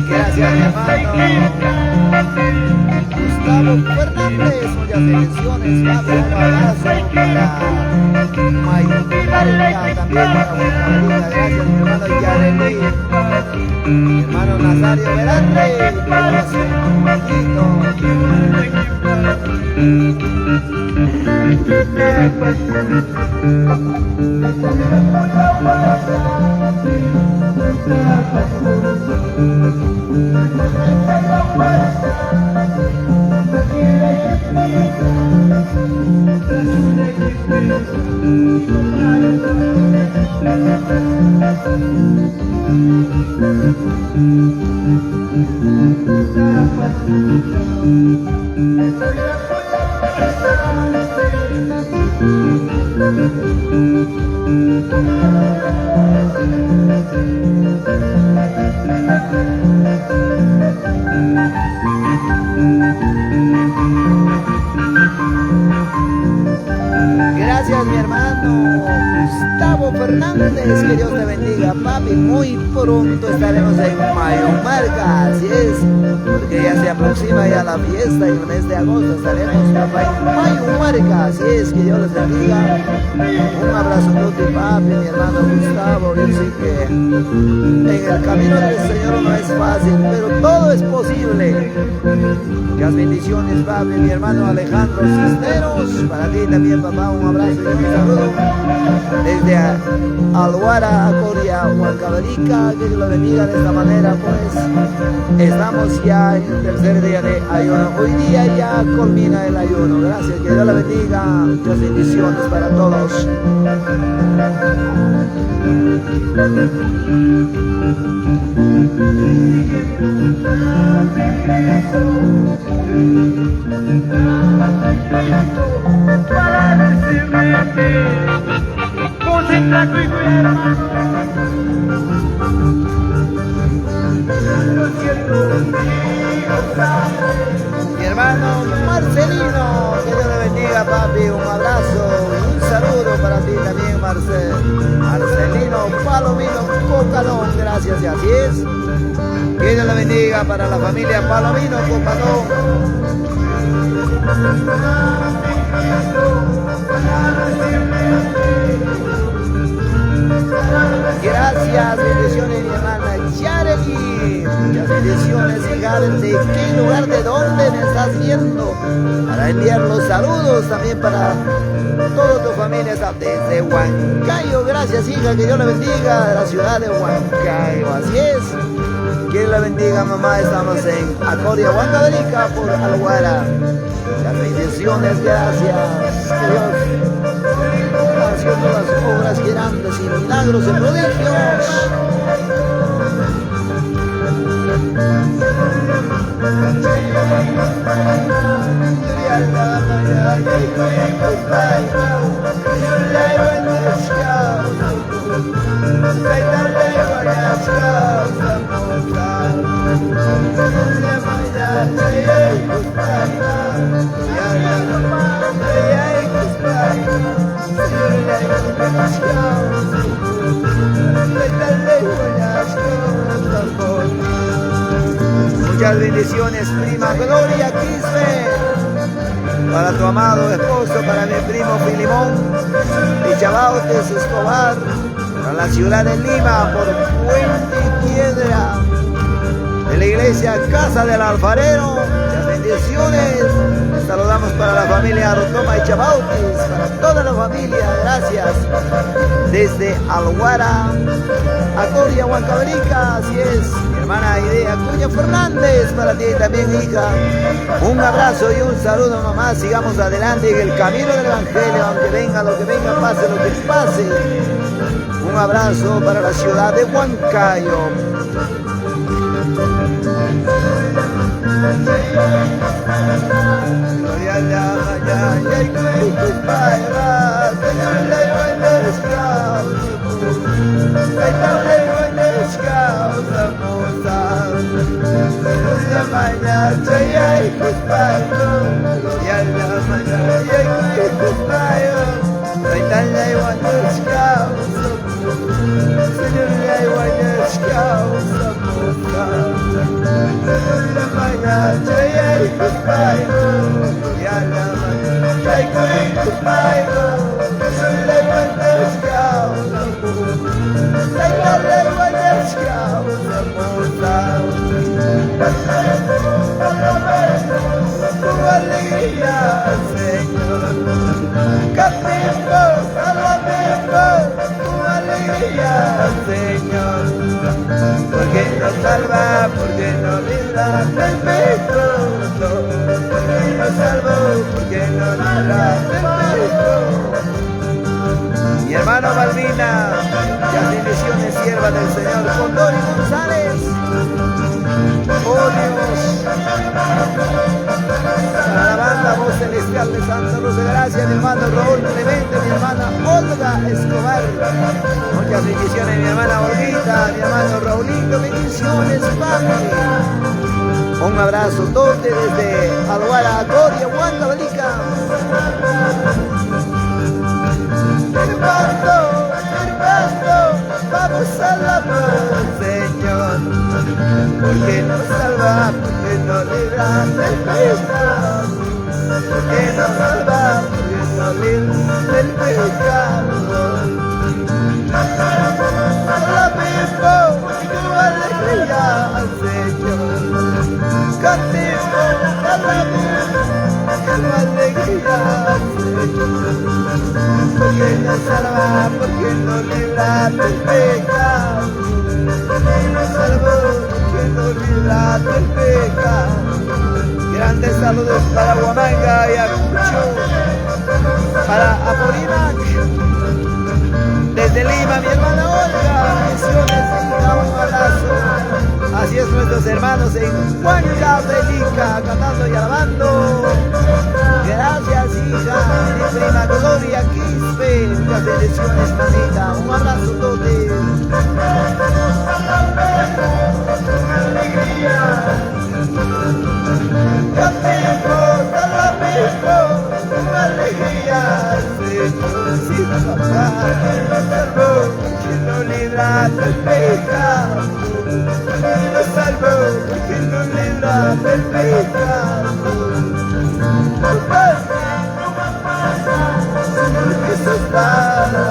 Gracias, mi hermano Gustavo Fernández. Muchas bendiciones, Fabio. Un abrazo para Mayumarca, también para Bucaramanga. Gracias, mi hermano Yareli. Mi hermano Nazario Verante. Gracias, mi hermano Gustavo Fernández, que Dios te bendiga, papi. Muy pronto estaremos en Mayumarca, así es, porque ya se aproxima ya la fiesta y en el mes de agosto estaremos, papá, en Mayumarca, así es, que Dios les bendiga. Un abrazo tuti, papi, mi hermano Gustavo. Yo sé que en el camino del Señor no es fácil, pero todo es posible. Muchas bendiciones, papi, mi hermano Alejandro Cisneros. Para ti también, papá, un abrazo y un saludo desde Alhuara, Acoria, Huancavelica. Que Dios lo bendiga. De esta manera, pues, estamos ya en el tercer día de ayuno. Hoy día ya culmina el ayuno. Gracias, que Dios lo bendiga. Muchas bendiciones para todos. Para recibirte, concentra tu hijo y hermano. Mi hermano Marcelino, que Dios le bendiga, papi. Un abrazo y un saludo para ti también, Marcelino Palomino Cocalón. Gracias, y así es. Que Dios le bendiga para la familia Palomino Cocalón. Gracias, bendiciones, mi hermana Yareli. Muchas bendiciones, hija. ¿De qué lugar, de dónde me estás viendo? Para enviar los saludos también para toda tu familia desde Huancayo. Gracias, hija, que Dios la bendiga, de la ciudad de Huancayo. Así es. Que Dios la bendiga, mamá. Estamos en Acoria, Huancavelica, por Alhuara. Las bendiciones, gracias. Que Dios haciendo las obras grandes y milagros y prodigios. Gloria Quispe, para tu amado esposo, para mi primo Filimón y Chabautes Escobar, para la ciudad de Lima, por Puente y Piedra, de la iglesia Casa del Alfarero. Las bendiciones. Saludamos para la familia Rotoma y Chabautis, para toda la familia, gracias. Desde Alhuara, Acoria, Huancavelica, así es. Mi hermana Idea Acuña Fernández, para ti también, hija. Un abrazo y un saludo, mamá. Sigamos adelante en el camino del Evangelio, aunque venga lo que venga, pase lo que pase. Un abrazo para la ciudad de Huancayo. Gloria a la mañana y cuentos para Señor le buenas causas, Señor le buenas causas, Gloria a la mañana y cuentos para Gloria a la mañana y cuentos para Señor le buenas causas, Señor le buenas causas, la mañana y cuentos y a la mañana y cuentos soy la buenas causas, la buenas causas, con alegría, Señor, cantemos, alabemos, con alegría, Señor. Porque nos salva, porque nos libra del pecado, porque nos salvó, porque nos libra del pecado. Mi hermano Malvina, las bendiciones, sierva del Señor, con Dori González. Oh Dios, para la banda Voz Celestial de Santa Rosa de Gracia, mi hermano Raúl Clemente, mi hermana Olga Escobar. Muchas bendiciones, mi hermana Olguita, mi hermano Raulito, bendiciones, papi. Un abrazo tote desde Alhuara, Acoria, Huancavelica. Hermano, vamos a la paz, Señor, porque nos salva, porque nos libra del pecado, porque nos salva, porque nos libra del pecado. Alabemos tu alegría, Señor, cantemos, alabemos tu alegría, Señor. Porque nos salva, porque nos libra del pecado, porque nos salvó, porque nos libra del pecado. Grandes saludos para Huamanga y Acucho, para Apurímac, desde Lima, mi hermana Olga, bendiciones, hija, un abrazo. Así es, nuestros hermanos en Huancavelica, cantando y alabando. Gracias, hija, mi prima Gloria Quispe, muchas bendiciones, mamita, un abrazo tote. Cantemos, alabemos, con alegría, Señor, sí, papá, que nos salvó, que nos libra del pecado, que nos salvó, que nos libra del pecado. Señor Jesús, para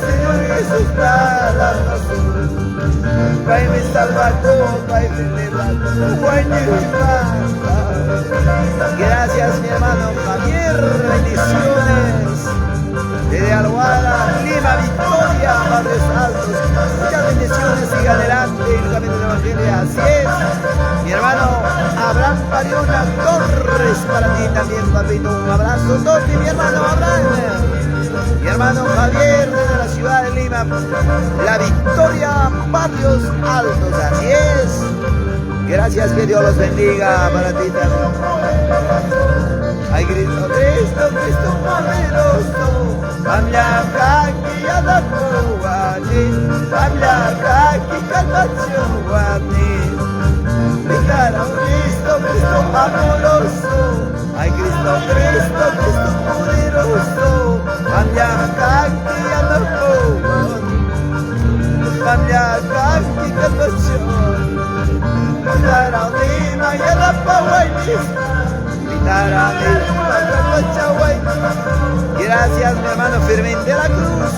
Señor Jesús, para Pai me salvador, Pai me levantó, gracias, mi hermano Javier, bendiciones. Desde Alhuara, Lima, Victoria, Padres Altos, muchas bendiciones, siga adelante en el camino del Evangelio, así es. Mi hermano Abraham Pariona Torres, para ti también, papito, un abrazo, Toti, mi hermano Abraham. Mi hermano Javier, desde la ciudad de Lima, la Victoria, Barrios Altos, así es. Gracias, que Dios los bendiga, para ti también. Ay, Cristo, Cristo, Cristo poderoso, Bamla kaki adakuani, Bamla kaki kalmachuani. Brindaron Cristo, Cristo amoroso, ay, Cristo, Cristo, Cristo poderoso, Bamla kaki adakuani, Bamla kaki kalmachuani. Gracias, mi hermano Firmin de la Cruz.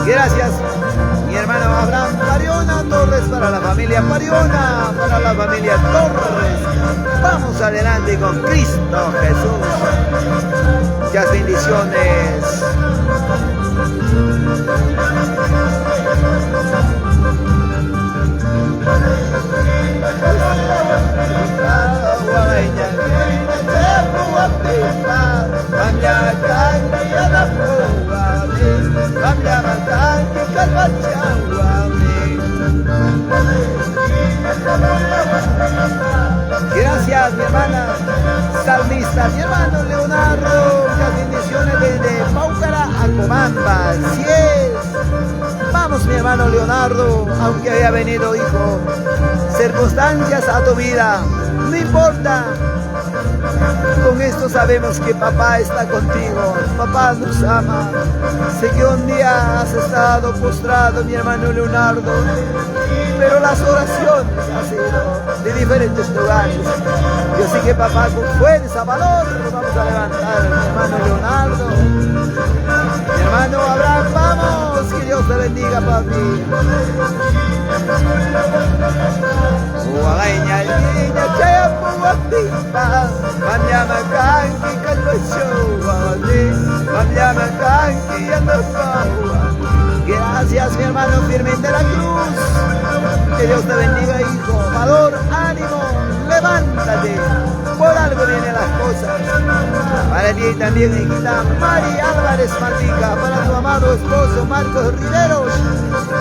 Gracias, mi hermano Abraham Pariona Torres, para la familia Pariona, para la familia Torres. Vamos adelante con Cristo Jesús. Muchas bendiciones. Gracias, mi hermana salmista, mi hermano Leonardo. Muchas bendiciones desde Paucara a Comamba. Así es. Vamos, mi hermano Leonardo, aunque haya venido, hijo, circunstancias a tu vida, no importa. Con esto sabemos que papá está contigo, papá nos ama. Sé que un día has estado postrado, mi hermano Leonardo, pero las oraciones han sido de diferentes lugares. Yo sé que papá con fuerza, valor, nos vamos a levantar, mi hermano Leonardo. Mi hermano Abraham, vamos, que Dios te bendiga, papi. Gracias, mi hermano Firmin de la Cruz. Que Dios te bendiga, hijo. Valor, ánimo, levántate. Por algo vienen las cosas. Para ti también, hijita Mari Álvarez Martica. Para tu amado esposo Marcos Riveros.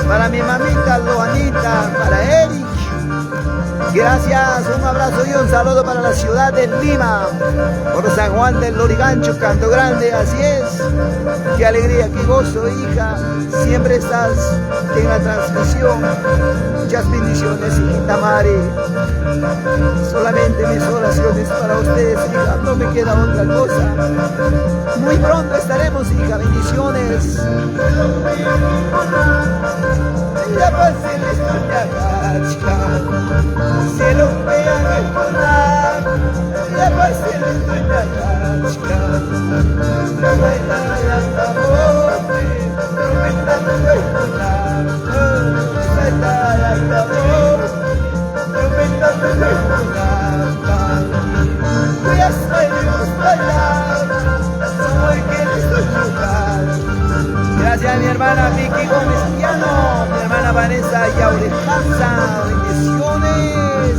Para mi mamita Loanita. Para Eric. Gracias, un abrazo y un saludo para la ciudad de Lima, por San Juan del Lorigancho, Canto Grande, así es. Qué alegría, qué gozo, hija, siempre estás en la transmisión. Muchas bendiciones, hijita Mari. Solamente mis oraciones para ustedes, hija, no me queda otra cosa. Muy pronto estaremos, hija, bendiciones. Ya pasé la historia, se lo vean el volar, ya pasé la historia, la baila la tabote, prometiendo el volar, baila la tabote, prometiendo el volar. Voy a salir bailar, soy que les estoy jugando. Gracias, mi hermana Vicky Gómez Piano, mi hermana Vanessa Yaurejaza, bendiciones.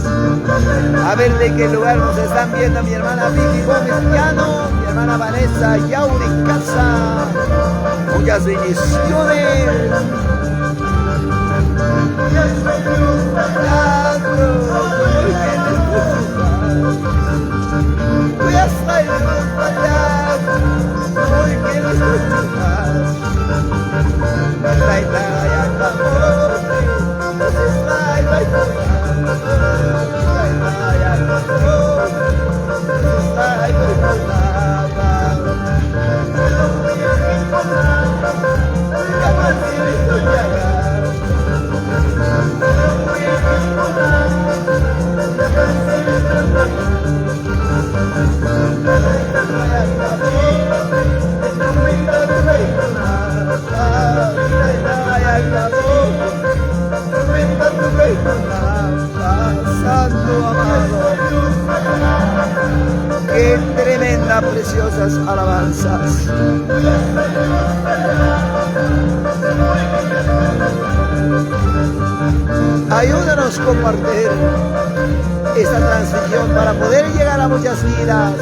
A ver de qué lugar nos están viendo mi hermana Vicky Gómez Piano, mi hermana Vanessa Yaurejaza. Muchas bendiciones. Voy a salir a bailar, hoy quiero escuchar. Santo amado, qué tremenda, preciosas alabanzas. Ayúdanos a compartir esta transmisión para poder llegar a muchas vidas.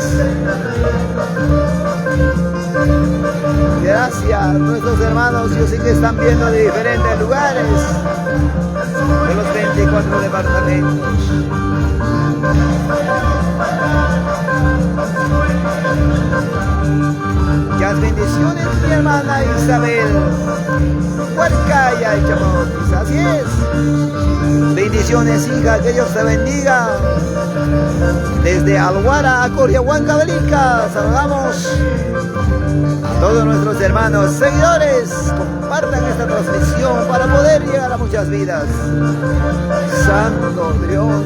Gracias, nuestros hermanos, yo sé que están viendo de diferentes lugares de los 24 departamentos. Muchas bendiciones, mi hermana Isabel Huarcaya y Chamotis, así es. Bendiciones, hija, que Dios te bendiga. Desde Alhuara a Coriahuancavelica, saludamos a todos nuestros hermanos seguidores, compartan esta transmisión para poder llegar a muchas vidas. Santo Dios.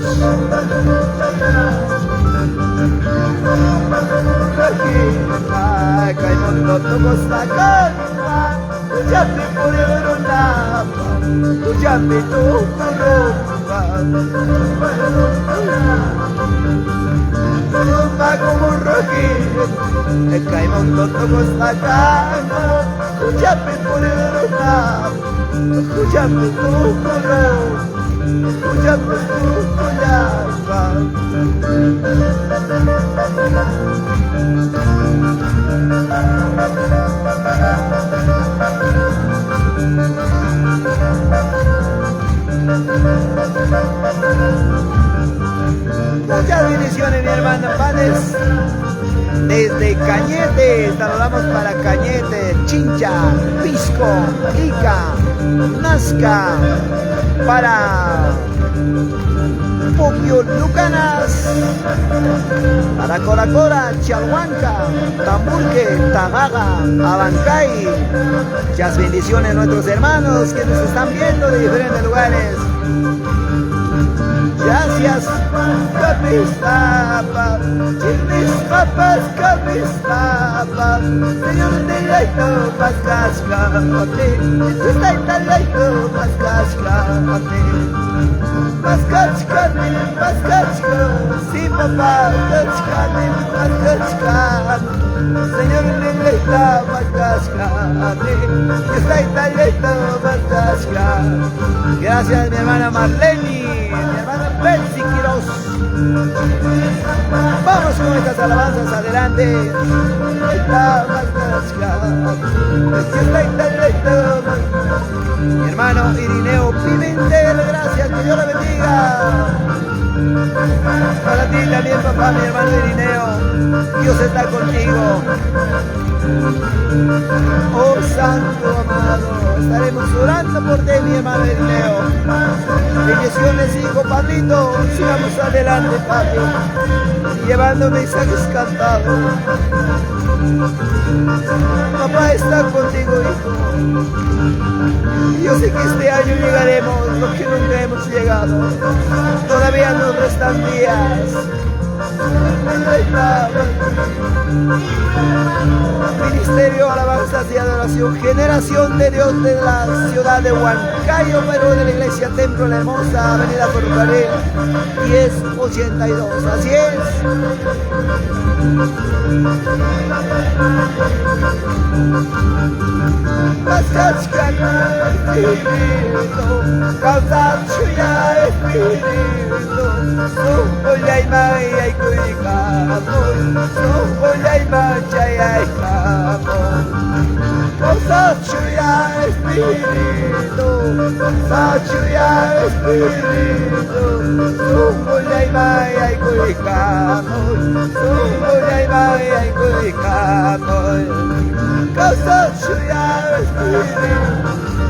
Muchas bendiciones, mi hermana Panes. Desde Cañete, saludamos para Cañete, Chincha, Pisco, Ica, Nazca, para Puquio, Lucanas, para Coracora, Chalhuanca, Tamburque, Tamaga, Abancay. Muchas bendiciones a nuestros hermanos que nos están viendo de diferentes lugares. Gracias, Capistapa, mis papas, Capistapa, Señor de la más cascate, está en la más cascate, más cascate, sí papá, más cascate, Señor de la más cascate, está en la más cascate. Gracias, mi hermana Marleni. Betsy Quiroz. Vamos con estas alabanzas adelante. Mi hermano Irineo Pimentel, gracias, que Dios la bendiga. Para ti también, papá, mi hermano Irineo, Dios está contigo. Oh Santo amado, estaremos orando por ti, mi hermano Irineo. Bendiciones, hijo, Pablito, sigamos adelante, papi, llevando mensajes cantados. Papá está contigo, hijo. Yo sé que este año llegaremos lo que nunca hemos llegado. Todavía nos restan días. Ministerio, alabanzas y adoración, generación de Dios de la ciudad de Huancayo, Perú, de la iglesia Templo La Hermosa, avenida Ferrocarril 1082. Así es.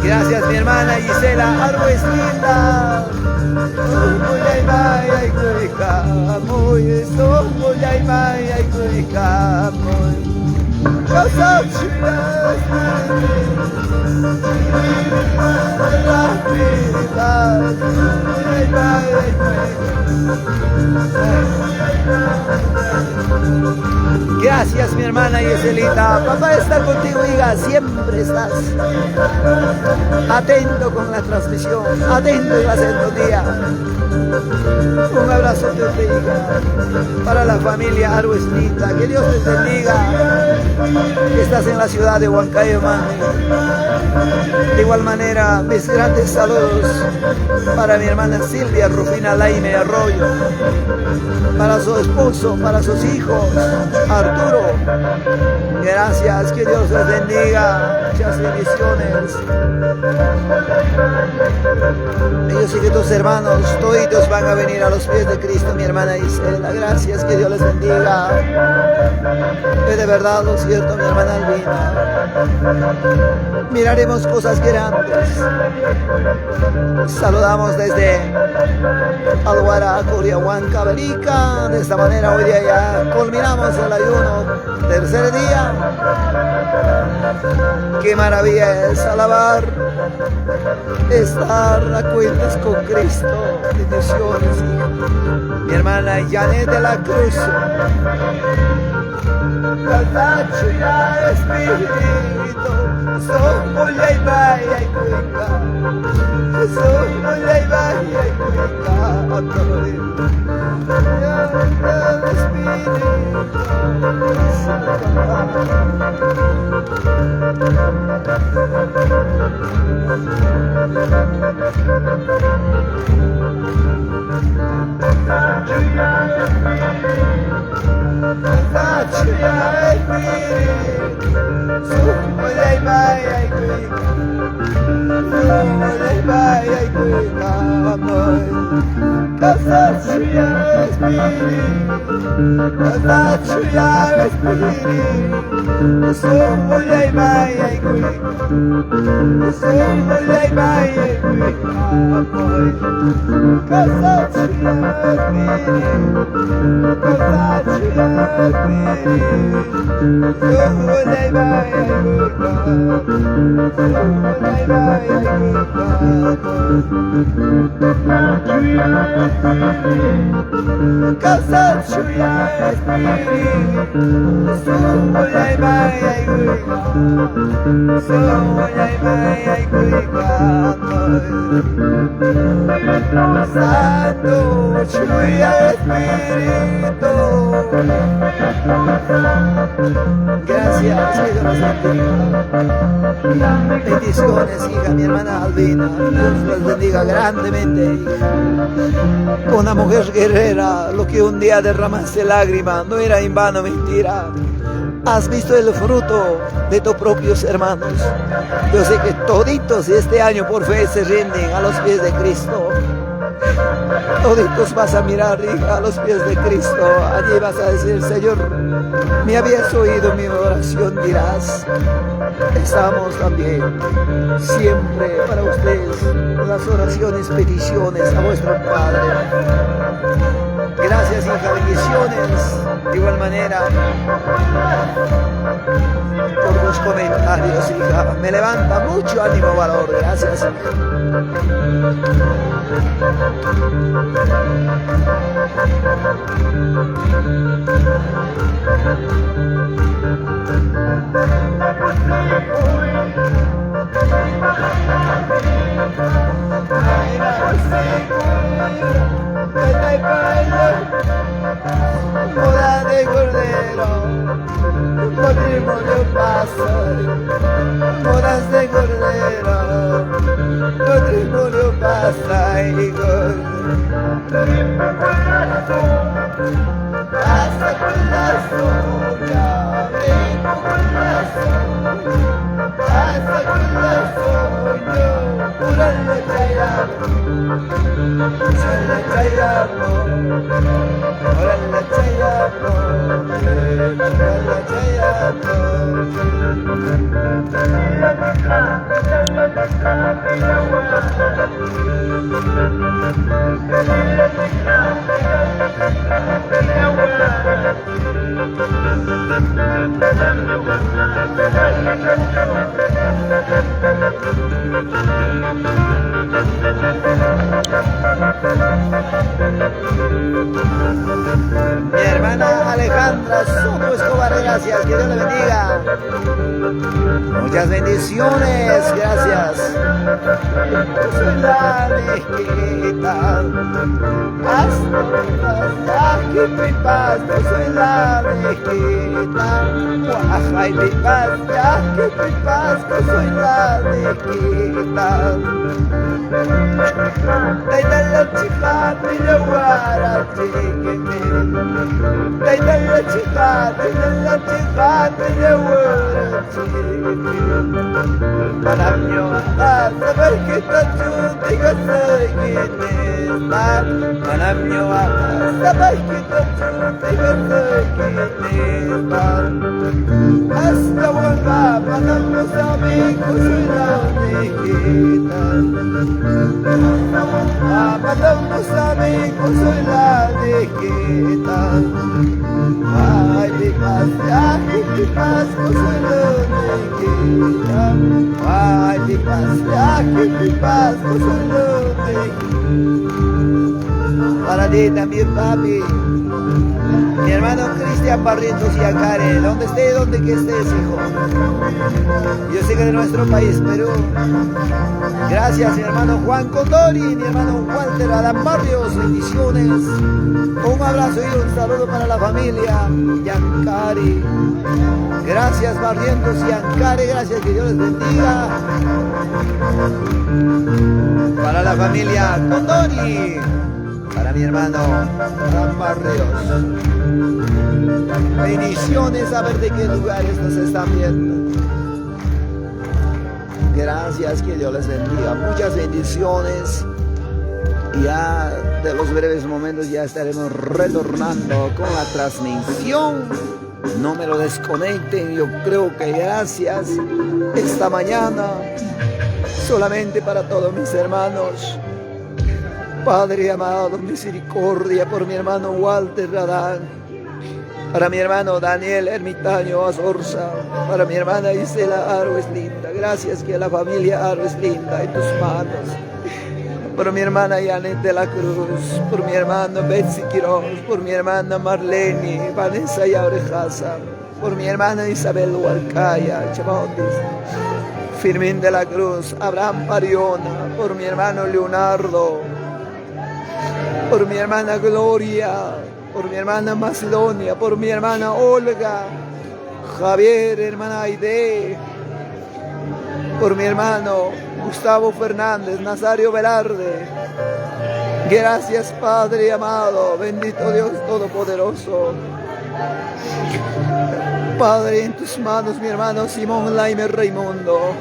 Gracias, mi hermana Gisela Arrues linda. Gracias, mi hermana Yeselita. Papá está contigo, hija. Siempre estás atento con la transmisión, atento en la sintonía. Un abrazo, Dios te diga, para la familia Arruesnita. Que Dios te bendiga. Que estás en la ciudad de Huancayo, mami. De igual manera, mis grandes saludos para mi hermana Silvia Rufina Laime Arroyo, para su esposo, para sus hijos, Arturo. Gracias, que Dios les bendiga. Muchas bendiciones. Yo sé que tus hermanos, todos van a venir a los pies de Cristo, mi hermana Isela. Gracias, que Dios les bendiga. Es de verdad lo cierto, mi hermana Albina. Miraremos cosas grandes. Saludamos desde Alhuara, Curiahuanca, Berica. De esta manera hoy día ya culminamos el ayuno. Tercer día. Qué maravilla es alabar, estar a cuentas con Cristo. Bendiciones, hija. Mi hermana Janet de la Cruz. Espíritu, soy mulher vai cuica, soy mulher vai cuica, Gracias, que Dios los bendiga. Bendiciones, hija, mi hermana Albina. Dios los bendiga grandemente, hija. Una mujer guerrera, lo que un día derramaste lágrima, no era en vano mentira. Has visto el fruto de tus propios hermanos. Yo sé que toditos este año por fe se rinden a los pies de Cristo. Toditos vas a mirar, hija, a los pies de Cristo. Allí vas a decir: Señor, me habías oído mi oración, dirás. Estamos también siempre para ustedes las oraciones, peticiones a vuestro Padre. Gracias, hija, bendiciones. De igual manera, por los comentarios, hija, me levanta mucho ánimo, valor. Gracias, hija. Boda de cordero, matrimonio pasa, bodas de cordero, matrimonio pasa, hijo. Hasta con la sombra, vengo con la sombra, hasta con la sombra, pura la callamos, pura la Mi hermana Alejandra Soto Escobar, gracias, que Dios le bendiga. Muchas bendiciones, gracias. Yo soy la lejita, hasta que mi paz, yo soy la lejita, guaja y mi paz, ya que mi paz, yo soy la lejita. Taita la chica, pilla guara, chiquete. Taita la chica, pilla guara, chiquete. Para mi hogar, saber que está chuta y que soy quien está. Para mi hogar, saber que está chuta y que soy quien está. Hasta vuelva, para los amigos, soy la viejita. Para los amigos, soy la viejita. Ay, mi paz, ya, mi paz. paz, ay, mi paz, mi paz, para ti también, papi. Mi hermano Cristian Barrientos y Acare, donde estés, donde que estés, hijo. Yo sé que de nuestro país, Perú. Gracias, mi hermano Juan Condori, mi hermano Walter Adán Barrios, bendiciones. Un abrazo y un saludo para la familia Yancari. Gracias, Barrientos y Ancare, gracias, que Dios les bendiga. Para la familia Condori. Para mi hermano Adán Barrios. Bendiciones, a ver de qué lugares nos están viendo. Gracias, que Dios les bendiga. Muchas bendiciones. Ya de los breves momentos ya estaremos retornando con la transmisión. No me lo desconecten. Yo creo que gracias esta mañana solamente para todos mis hermanos. Padre amado, misericordia por mi hermano Walter Radán, para mi hermano Daniel Ermitaño Azorza, para mi hermana Isela Arrues Linda. Gracias, que la familia Arrues Linda en tus manos. Por mi hermana Janet de la Cruz, por mi hermano Betsy Quiroz, por mi hermana Marlene, Vanessa Yaurejaza, por mi hermana Isabel Hualcaya, Chamaotis, Firmín de la Cruz, Abraham Pariona, por mi hermano Leonardo, por mi hermana Gloria, por mi hermana Macedonia, por mi hermana Olga, Javier, hermana Aide, por mi hermano Gustavo Fernández, Nazario Velarde. Gracias, Padre amado, bendito Dios Todopoderoso. Padre, en tus manos, mi hermano Simón Laime Raimundo.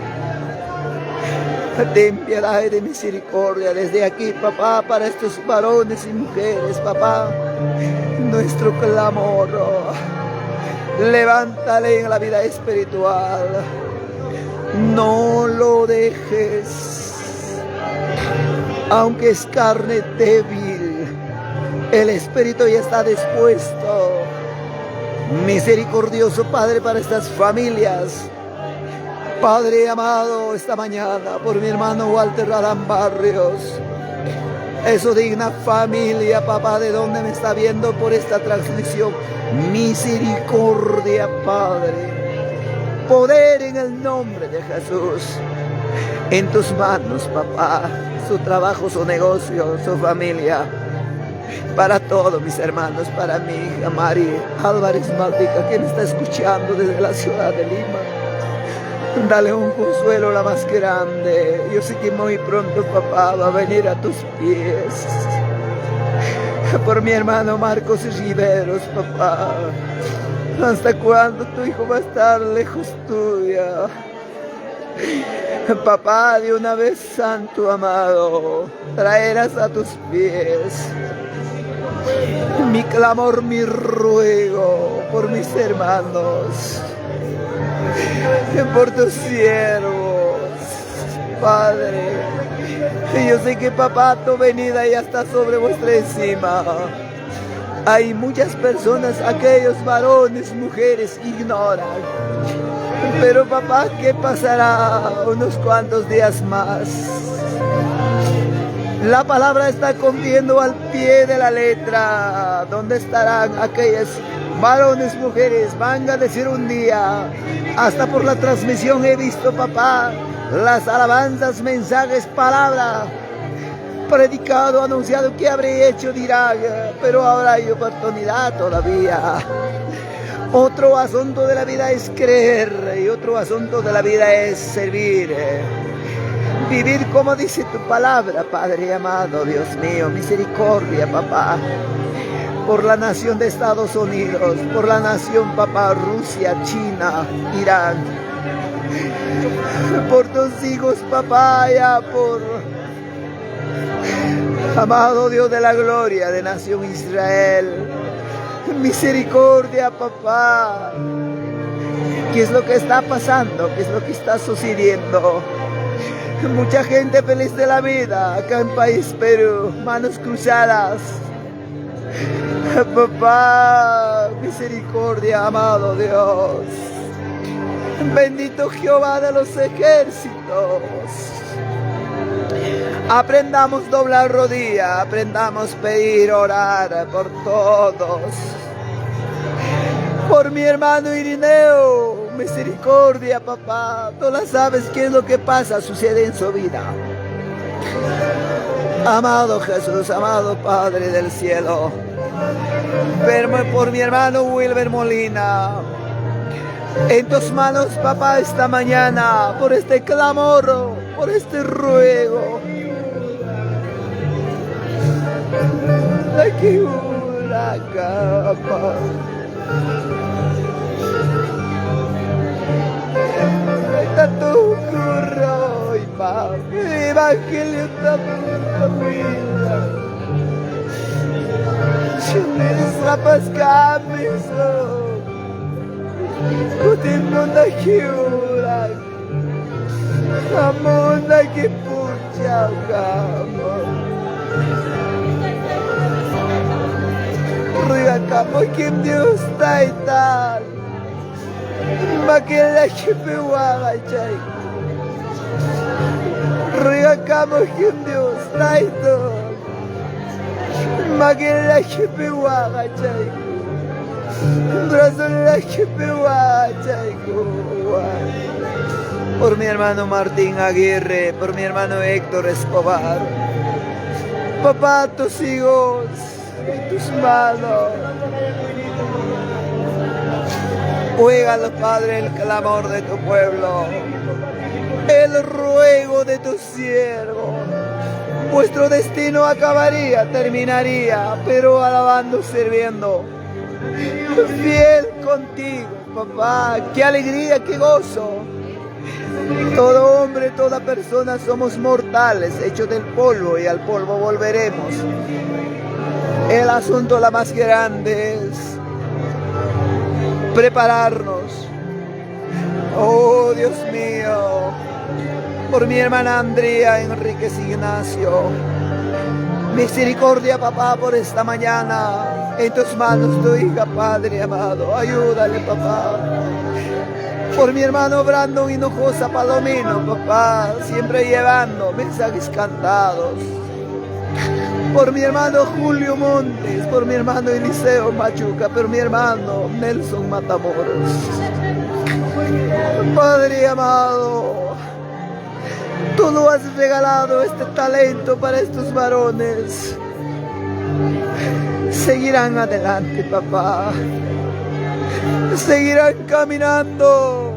Ten piedad y de misericordia desde aquí, papá, para estos varones y mujeres, papá. Nuestro clamor, levántale en la vida espiritual. No lo dejes, aunque es carne débil, el espíritu ya está dispuesto. Misericordioso Padre, para estas familias. Padre amado, esta mañana por mi hermano Walter Adán Barrios, eso digna familia, papá, de donde me está viendo por esta transmisión. Misericordia, Padre. Poder en el nombre de Jesús. En tus manos, papá. Su trabajo, su negocio, su familia. Para todos mis hermanos, para mi hija Mari Álvarez Maldica, que me está escuchando desde la ciudad de Lima. Dale un consuelo la más grande. Yo sé que muy pronto, papá, va a venir a tus pies. Por mi hermano Marcos Riveros, papá. ¿Hasta cuándo tu hijo va a estar lejos tuya? Papá, de una vez, santo amado, traerás a tus pies mi clamor, mi ruego por mis hermanos, por tus siervos, Padre. Yo sé que, papá, tu venida ya está sobre vuestra encima. Hay muchas personas, aquellos varones, mujeres, ignoran. Pero, papá, ¿qué pasará unos cuantos días más? La palabra está contiendo al pie de la letra. ¿Dónde estarán aquellos varones, mujeres? Van a decir un día, hasta por la transmisión he visto, papá, las alabanzas, mensajes, palabra, predicado, anunciado, que habré hecho, dirán, pero ahora hay oportunidad todavía. Otro asunto de la vida es creer y otro asunto de la vida es servir. Vivir como dice tu palabra, Padre amado, Dios mío, misericordia, papá, por la nación de Estados Unidos, por la nación, papá, Rusia, China, Irán, por tus hijos, papá, ya por, amado Dios de la gloria, de nación Israel. Misericordia, papá. ¿Qué es lo que está pasando? ¿Qué es lo que está sucediendo? Mucha gente feliz de la vida acá en país Perú, manos cruzadas. Papá, misericordia, amado Dios. Bendito Jehová de los ejércitos. Aprendamos doblar rodilla, aprendamos pedir, orar por todos. Por mi hermano Irineo, misericordia, papá. Tú la sabes qué es lo que pasa, sucede en su vida. Amado Jesús, amado Padre del cielo. Por mi hermano Wilber Molina. En tus manos, papá, esta mañana, por este clamor, por este ruego. Aquí una capa. Está tu curro y pa, evangelio también. Sila paskamiso kutin mo na kiulag amo na kipucha kamo riga kamo kim Dios taitan makila kipiwaga chay riga kamo kim Dios taitan Magila kipiwa chay, Rasulullah kipiwa chay. Por mi hermano Martín Aguirre, por mi hermano Héctor Escobar, papá, tus hijos en tus manos. Juégalo, Padre, el clamor de tu pueblo, el ruego de tu siervo. Vuestro destino acabaría, terminaría, pero alabando, sirviendo, fiel contigo, papá. Qué alegría, qué gozo. Todo hombre, toda persona somos mortales, hechos del polvo, y al polvo volveremos. El asunto, la más grande, es prepararnos. Oh, Dios mío. Por mi hermana Andrea Enríquez Ignacio. Misericordia, papá, por esta mañana. En tus manos tu hija, Padre amado. Ayúdale, papá. Por mi hermano Brandon Hinojosa Palomino, papá, siempre llevando mensajes cantados. Por mi hermano Julio Montes, por mi hermano Eliseo Machuca, por mi hermano Nelson Matamoros. Padre amado, tú lo has regalado este talento para estos varones. Seguirán adelante, papá. Seguirán caminando.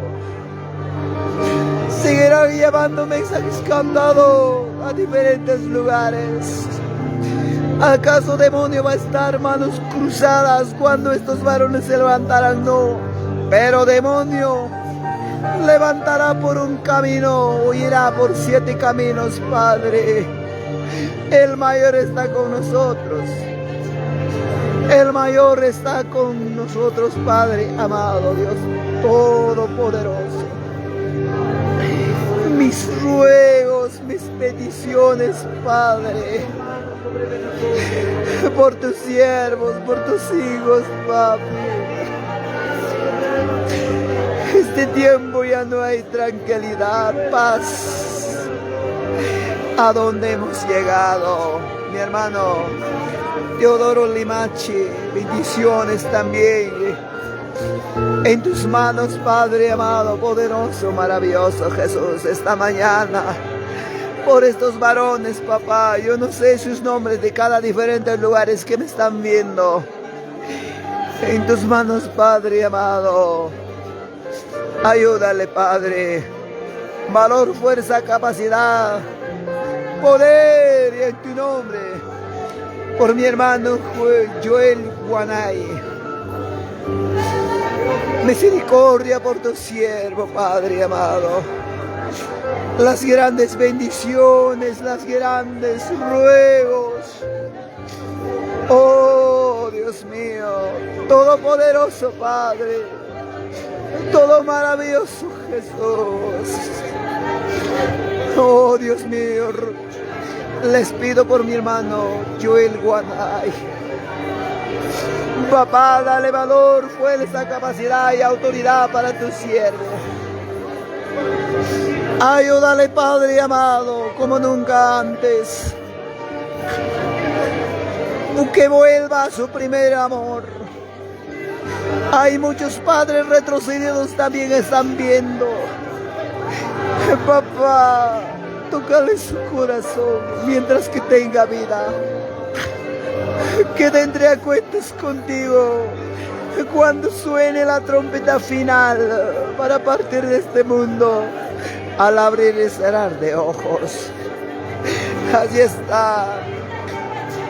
Seguirán llevando mensajes cantados a diferentes lugares. ¿Acaso demonio va a estar manos cruzadas cuando estos varones se levantarán? No. Pero demonio levantará por un camino, huirá por 7 caminos, Padre. El mayor está con nosotros. El mayor está con nosotros, Padre amado, Dios Todopoderoso. Mis ruegos, mis peticiones, Padre, por tus siervos, por tus hijos, papi. Este tiempo ya no hay tranquilidad, paz. ¿A dónde hemos llegado? Mi hermano Teodoro Limachi, bendiciones también. En tus manos, Padre amado, poderoso, maravilloso Jesús, esta mañana. Por estos varones, papá, yo no sé sus nombres de cada diferentes lugares que me están viendo. En tus manos, Padre amado. Ayúdale, Padre. Valor, fuerza, capacidad, poder, y en tu nombre. Por mi hermano Joel Guanay. Misericordia por tu siervo, Padre amado. Las grandes bendiciones, las grandes ruegos. Oh, Dios mío, todopoderoso Padre, todo maravilloso Jesús. Oh, Dios mío, les pido por mi hermano Joel Guanay. Papá, dale valor, fuerza, capacidad y autoridad para tu siervo. Ayúdale, Padre amado, como nunca antes. Que vuelva a su primer amor. Hay muchos padres retrocedidos también están viendo. Papá, tócale su corazón mientras que tenga vida. Que tendré a cuentas contigo cuando suene la trompeta final para partir de este mundo al abrir y cerrar de ojos. Así está.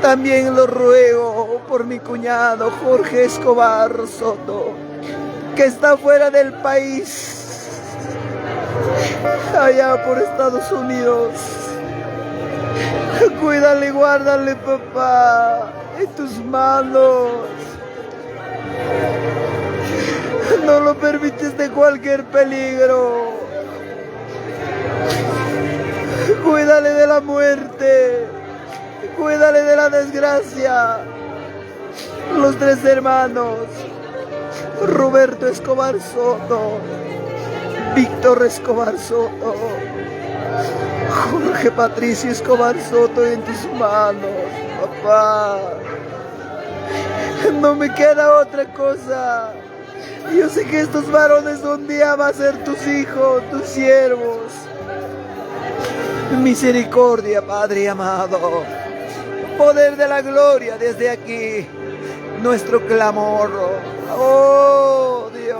También lo ruego por mi cuñado Jorge Escobar Soto, que está fuera del país, allá por Estados Unidos. Cuídale y guárdale, papá, en tus manos. No lo permites de cualquier peligro. Cuídale de la muerte. Cuídale de la desgracia. Los tres hermanos, Roberto Escobar Soto, Víctor Escobar Soto, Jorge Patricio Escobar Soto, en tus manos, papá. No me queda otra cosa. Yo sé que estos varones un día van a ser tus hijos, tus siervos. Misericordia, Padre amado. Poder de la gloria desde aquí, nuestro clamor. Oh Dios,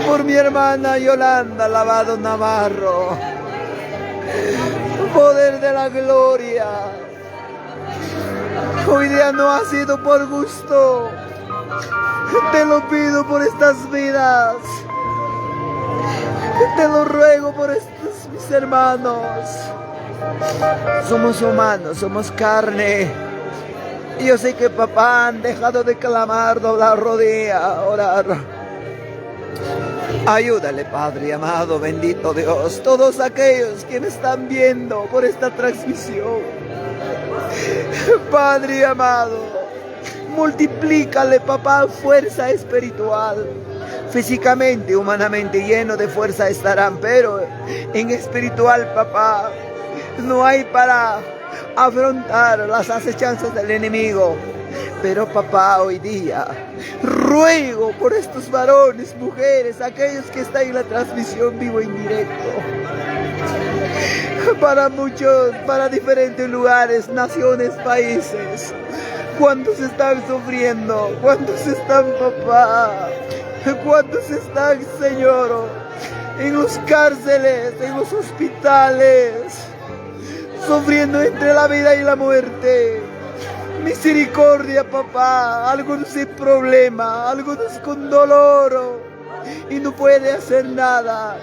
por mi hermana Yolanda Lavado Navarro. Poder de la gloria. Hoy día no ha sido por gusto. Te lo pido por estas vidas. Te lo ruego por estos mis hermanos. Somos humanos, somos carne. Y yo sé que papá han dejado de clamar, doblar rodilla, orar. Ayúdale, Padre amado, bendito Dios, todos aquellos que me están viendo por esta transmisión. Padre amado, multiplícale, papá, fuerza espiritual. Físicamente, humanamente lleno de fuerza estarán, pero en espiritual, papá, no hay para afrontar las acechanzas del enemigo. Pero papá, hoy día ruego por estos varones, mujeres, aquellos que están en la transmisión vivo en directo, para muchos, para diferentes lugares, naciones, países. ¿Cuántos están sufriendo? ¿Cuántos están, papá? ¿Cuántos están, Señor, en los cárceles, en los hospitales, sufriendo entre la vida y la muerte? Misericordia, papá. Algunos sin problema, algunos con dolor y no puede hacer nada.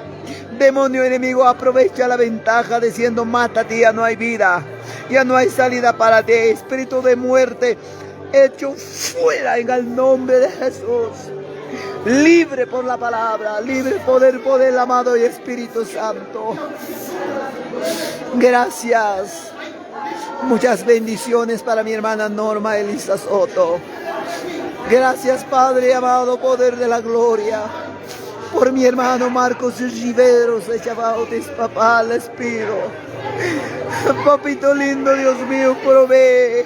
Demonio enemigo aprovecha la ventaja diciendo: mátate, ya no hay vida, ya no hay salida para ti. Espíritu de muerte, hecho fuera en el nombre de Jesús. Libre por la palabra, libre por el amado y Espíritu Santo. Gracias. Muchas bendiciones para mi hermana Norma Elisa Soto. Gracias, Padre amado, poder de la gloria. Por mi hermano Marcos Riveros de Chabautes, papá, les pido. Papito lindo, Dios mío, provee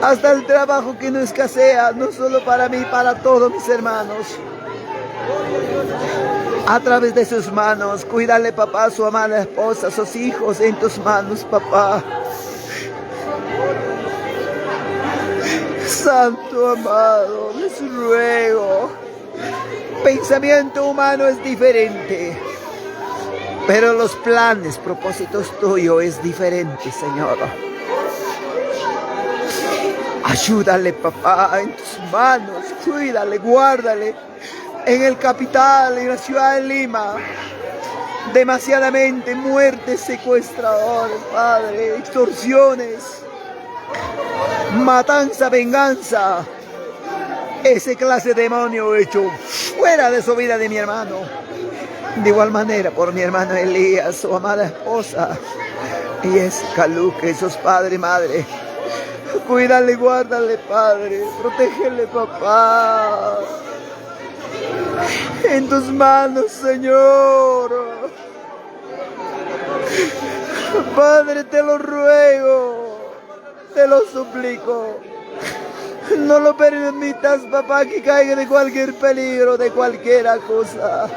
hasta el trabajo que no escasea, no solo para mí, para todos mis hermanos. A través de sus manos, cuídale, papá, a su amada esposa, a sus hijos, en tus manos, papá. Santo amado, les ruego. Pensamiento humano es diferente, pero los planes, propósitos tuyos es diferente, Señor. Ayúdale, papá, en tus manos, cuídale, guárdale. En el capital, en la ciudad de Lima, demasiadamente muertes, secuestradores, Padre, extorsiones, matanza, venganza. Ese clase de demonio hecho fuera de su vida de mi hermano. De igual manera por mi hermano Elías, su amada esposa, y Jessica Luque, sus padre y madre. Cuídale, guárdale, Padre, protégele, papá. En tus manos, Señor. Padre, te lo ruego, te lo suplico. No lo permitas, papá, que caiga de cualquier peligro, de cualquier cosa.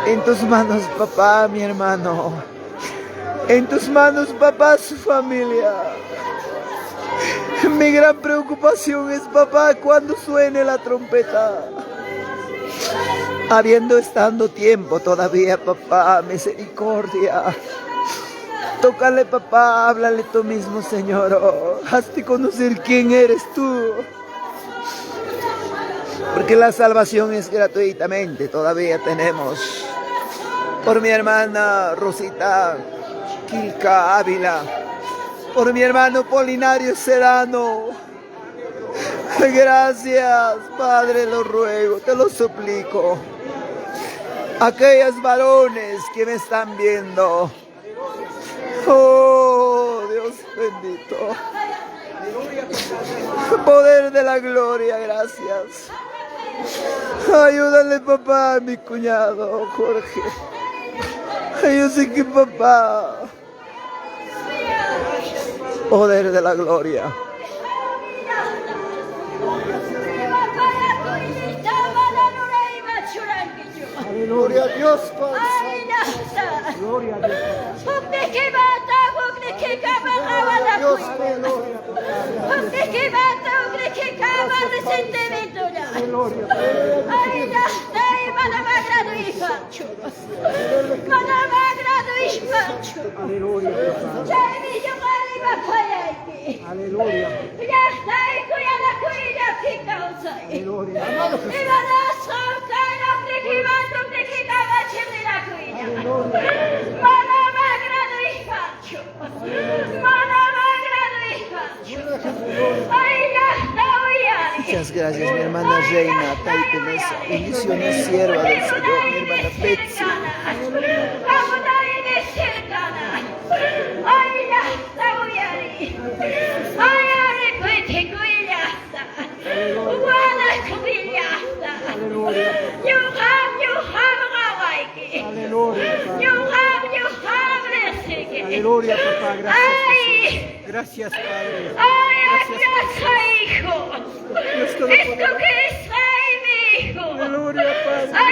En tus manos, papá, mi hermano. En tus manos, papá, su familia. Mi gran preocupación es, papá, cuando suene la trompeta. Habiendo estando tiempo todavía, papá, misericordia. Tócale, papá, háblale tú mismo, Señor. Hazte conocer quién eres tú. Porque la salvación es gratuitamente, todavía tenemos. Por mi hermana Rosita Quilca Ávila. Por mi hermano Polinario Serrano. Gracias, Padre, lo ruego, te lo suplico. Aquellos varones que me están viendo. Oh, Dios bendito. Poder de la gloria, gracias. Ayúdale, papá, a mi cuñado Jorge. Yo sé que papá. Poder de la gloria. Gloria a Dios, Padre. Gloria a Dios. Muchas gracias, mi hermana Reina Taipelesa, bendiciones, sierva del Señor, mi hermana Betsy. Aleluya, papá, gracias. Gracias, Padre. Aleluya, Padre.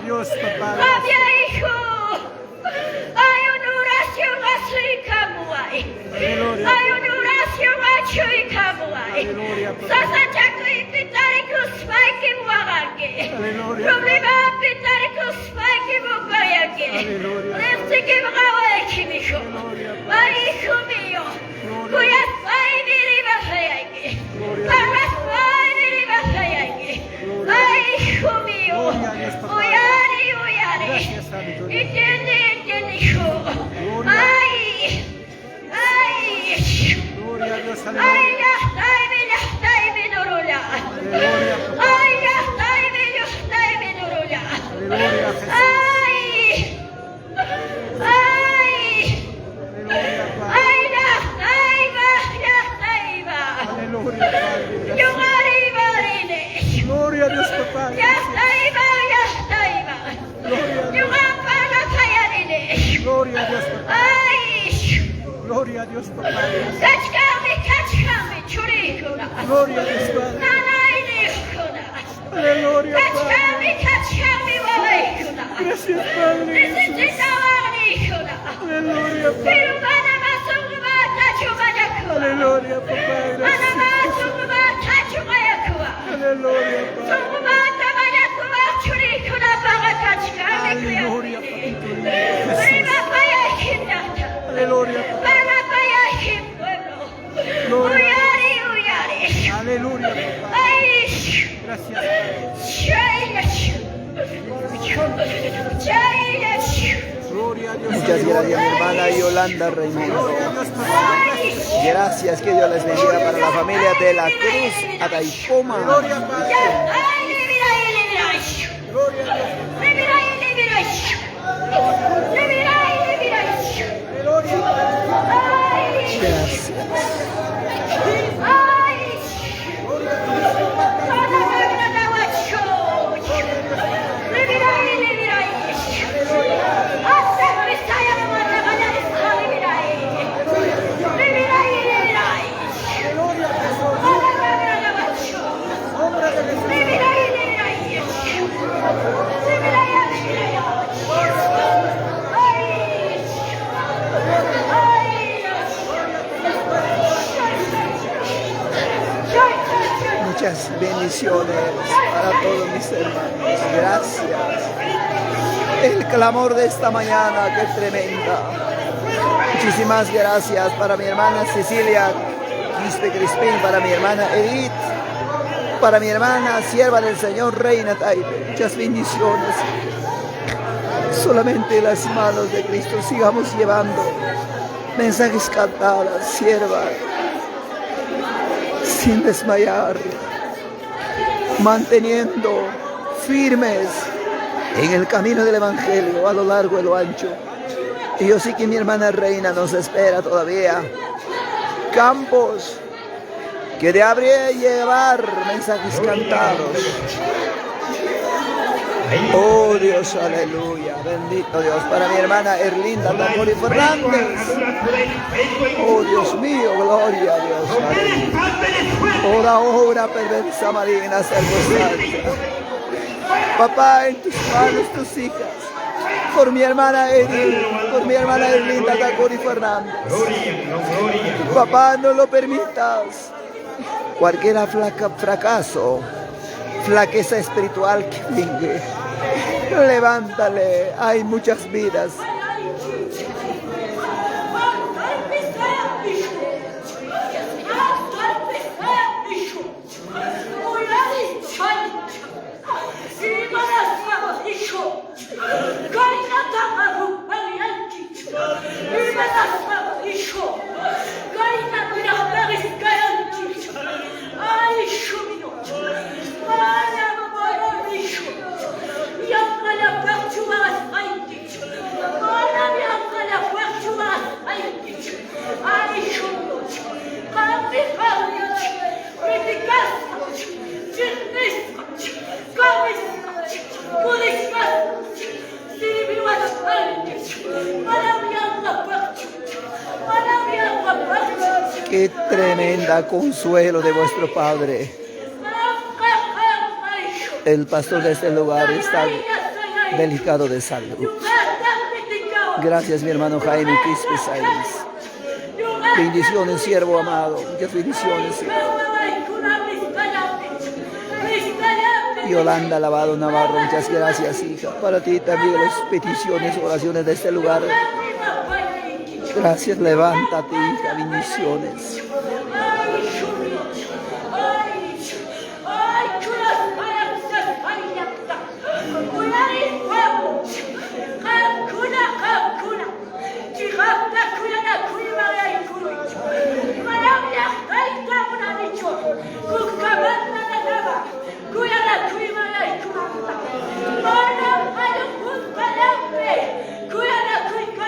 Dios, papá. Gloria a Dios, papá. Gloria a Dios, Padre. Aleluya, Padre. Gracias, Padre. Aleluya, Padre. Aleluya, papá. Aleluya, Aleluya, papá. Aleluya, papá. Gracias, Padre. Muchas gracias, mi hermana Yolanda Raimundo. Gracias, que Dios les bendiga para la familia de la Cruz, Ataipoma. Gracias. Muchas bendiciones para todos mis hermanos. Gracias. El clamor de esta mañana, qué tremenda. Muchísimas gracias para mi hermana Cecilia Quispe Crispín, para mi hermana Edith, para mi hermana sierva del Señor Reina Taipe. Muchas bendiciones. Solamente las manos de Cristo sigamos llevando mensajes cantadas, sierva, sin desmayar, manteniendo firmes en el camino del Evangelio a lo largo y lo ancho. Y yo sé que mi hermana Reina nos espera todavía. Campos que de abrir y llevar mensajes cantados. Oh Dios, aleluya, bendito Dios, para mi hermana Erlinda Tacori Fernández. Oh Dios mío, gloria a Dios, aleluya. Toda obra perversa maligna ser santa. Papá, en tus manos tus hijas, por mi hermana Edith, por mi hermana Erlinda Tacori Fernández. Papá, no lo permitas. Cualquier fracaso, flaqueza espiritual que venga, levántale, hay muchas vidas. Qué tremenda consuelo de vuestro Padre. El pastor de este lugar está delicado de salud. Gracias, mi hermano Jaime Quispe Sáenz. Bendiciones, siervo amado. Muchas bendiciones. Yolanda Lavado Navarro, muchas gracias, hija. Para ti también las peticiones, oraciones de este lugar. Gracias, levántate, hija, bendiciones.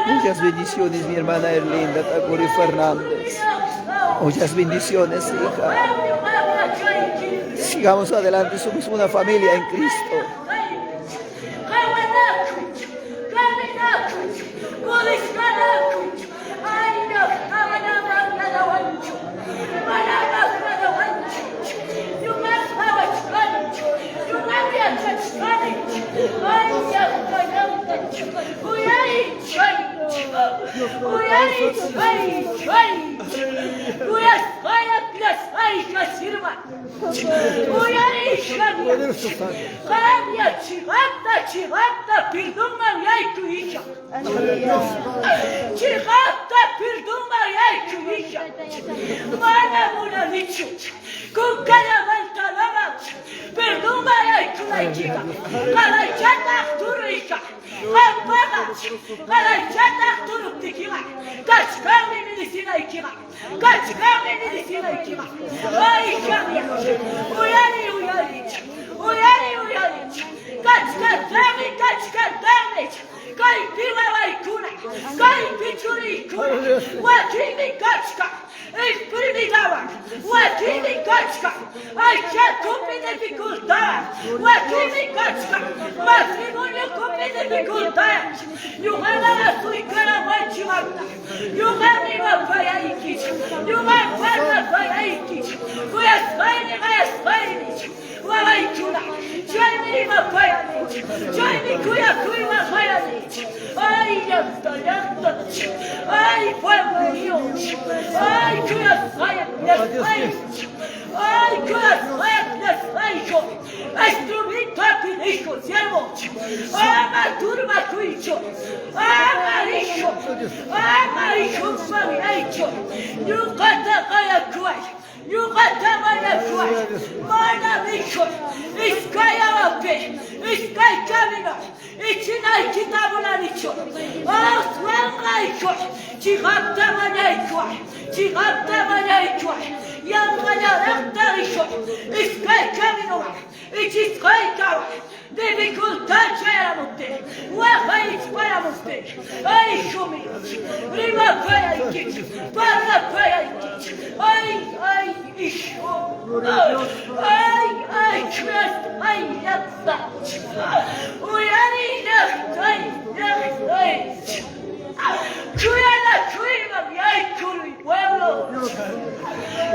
Muchas bendiciones, mi hermana Erlinda Tacori Fernández. Muchas bendiciones, hija. Sigamos adelante, somos una familia en Cristo. Kalaikika, Kalaikata Turika, Ampaga, Kalaikata Turukikila, Kachkami Medicina Ikila, Kachkami Medicina Ikila, Aikami, Uyani, Uyani, Uyani, Uyani, Kachkatami, Kachkatami, Kai Pila Laikuna, Kai Pichuri Kuna, Wakimi Kachka, Espiritual, Wakimi Kachka, I can't copy the dificuldade, Wakimi Kachka, Matrimonio copy the dificuldade, you have a Suikara Machimata, you have a Payaikich, you have a Payaikich, we are Spanish, Walaikuna, join me in a Payanich, join me Kuya Payanich, I am the I pueblo Dios, I Kuya Payanich, I Kuya Payanich, Instrumento apinico, siervo, ama turma tuicho, amaricho, mariacho, Yucata Payacuay, Yucata Payacuay, Manamicho, Iskayavape, Iskay Camino, Ichinai Kitabunanicho, Oswangaicho, Chihata Manaikway, Chihata Manaikway, Yanganarantaricho, Iskay Camino, Ichiskay Kaway, dificultad era usted, Wahai para usted, ay, Shumi, Rima para ay, Isho, ay, Christ, ay, Yatsa, Uyani, Kuyana, ay, Kuri, pueblo,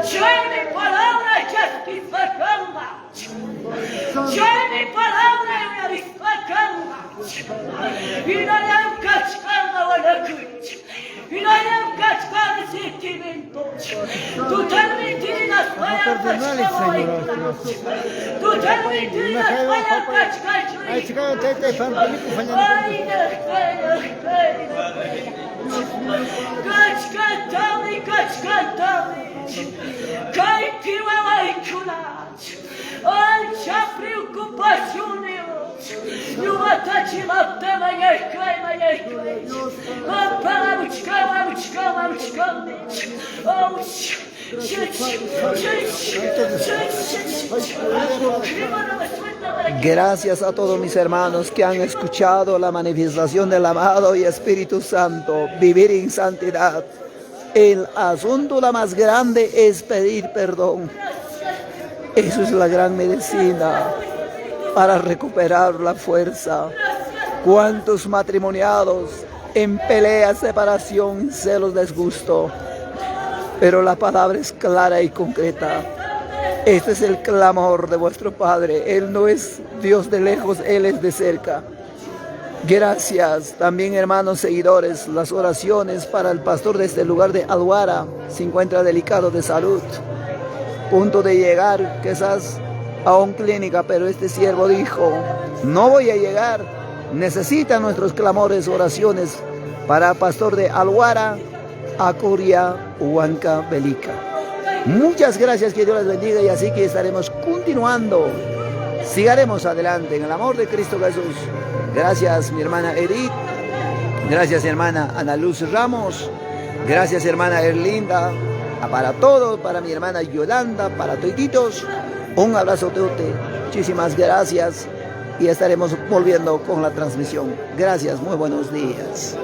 soy mi palabra satisfacada. Soy mi palabra y me arisfacada. Y no hay un cascada o la cuich. Y no hay un cascada de sentimientos. Tú también las fallas cascada. Tú también las fallas cascada. Cascatami. Cai piła lajkunać. Oj, cia preocupazione. Iuataci lapte majekaj. Mamučka. Gracias a todos mis hermanos que han escuchado la manifestación del amado y Espíritu Santo, vivir en santidad. El asunto la más grande es pedir perdón. Eso es la gran medicina para recuperar la fuerza. ¿Cuántos matrimoniados en pelea, separación, celos, disgusto? Pero la palabra es clara y concreta. Este es el clamor de vuestro Padre. Él no es Dios de lejos, Él es de cerca. Gracias también, hermanos seguidores, las oraciones para el pastor de este lugar de Alhuara. Se encuentra delicado de salud, punto de llegar quizás a una clínica, pero este siervo dijo, no voy a llegar, necesita nuestros clamores, oraciones para el pastor de Alhuara, Acuria, Huanca, Belica. Muchas gracias, que Dios les bendiga, y así que estaremos continuando. Sigaremos adelante en el amor de Cristo Jesús. Gracias, mi hermana Edith. Gracias, hermana Ana Luz Ramos. Gracias, hermana Erlinda. Para todos, para mi hermana Yolanda, para toditos. Un abrazo, Teute. Muchísimas gracias. Y estaremos volviendo con la transmisión. Gracias, muy buenos días.